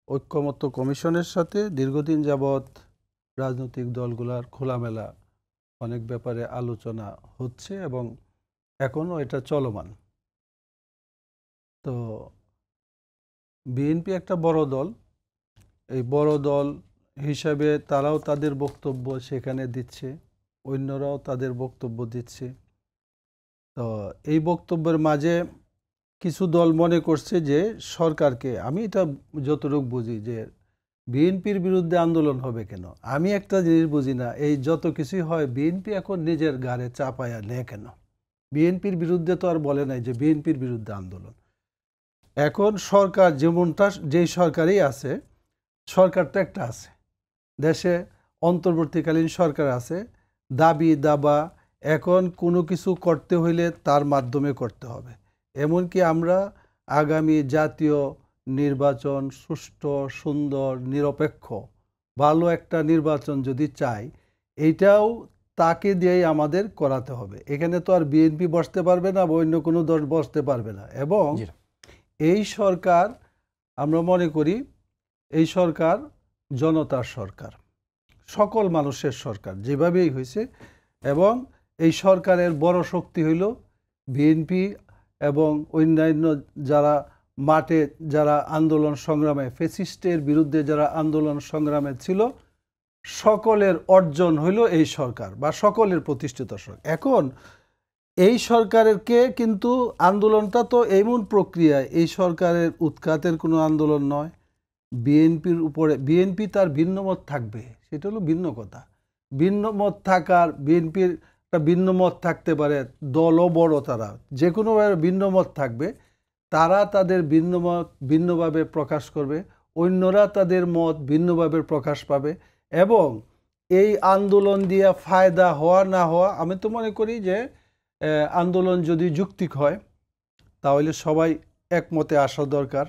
ঐক্যমত্য কমিশনের সাথে দীর্ঘদিন যাবৎ রাজনৈতিক দলগুলোর খোলামেলা অনেক ব্যাপারে আলোচনা হচ্ছে এবং এখনও এটা চলমান। তো বিএনপি একটা বড় দল, এই বড় দল হিসাবে তারাও তাদের বক্তব্য সেখানে দিচ্ছে, অন্যরাও তাদের বক্তব্য দিচ্ছে। তো এই বক্তব্যের মাঝে কিছু দল মনে করছে যে সরকারকে, আমি এটা যতটুকু বুঝি যে বিএনপির বিরুদ্ধে আন্দোলন হবে কেন, আমি একটা জিনিস বুঝি না, এই যত কিছুই হয় বিএনপি এখন নিজের ঘাড়ে চাপায়া নেয় কেন? বিএনপির বিরুদ্ধে তো আর বলে নাই যে বিএনপির বিরুদ্ধে আন্দোলন। এখন সরকার যেমনটা, যেই সরকারই আছে, সরকার তো একটা আছে দেশে, অন্তর্বর্তীকালীন সরকার আছে, দাবি দাবা এখন কোনো কিছু করতে হইলে তার মাধ্যমে করতে হবে। এমনকি আমরা আগামী জাতীয় নির্বাচন সুষ্ঠু, সুন্দর, নিরপেক্ষ ভালো একটা নির্বাচন যদি চাই, এইটাও তাকে দিয়েই আমাদের করাতে হবে। এখানে তো আর বিএনপি বসতে পারবে না বা অন্য কোনো দল বসতে পারবে না। এবং এই সরকার, আমরা মনে করি এই সরকার জনতার সরকার, সকল মানুষের সরকার যেভাবেই হয়েছে। এবং এই সরকারের বড় শক্তি হইল বিএনপি এবং অন্যান্য যারা মাঠে, যারা আন্দোলন সংগ্রামে, ফ্যাসিস্টের বিরুদ্ধে যারা আন্দোলন সংগ্রামে ছিল, সকলের অর্জন হইল এই সরকার বা সকলের প্রতিষ্ঠিত সরকার। এখন এই সরকারকে কিন্তু আন্দোলনটা তো এমন প্রক্রিয়া, এই সরকারের উৎখাতের কোনো আন্দোলন নয়। বিএনপির উপরে, বিএনপি তার ভিন্ন মত থাকবে, সেটা হলো ভিন্ন কথা। ভিন্ন মত থাকার, বিএনপির একটা ভিন্ন মত থাকতে পারে, দলও বড়, তারা যে কোনোভাবে ভিন্ন মত থাকবে, তারা তাদের ভিন্ন মত ভিন্নভাবে প্রকাশ করবে, অন্যরা তাদের মত ভিন্নভাবে প্রকাশ পাবে। এবং এই আন্দোলন দিয়ে ফায়দা হওয়া না হওয়া, আমি তো মনে করি যে আন্দোলন যদি যৌক্তিক হয় তাহলে সবাই একমতে আসা দরকার।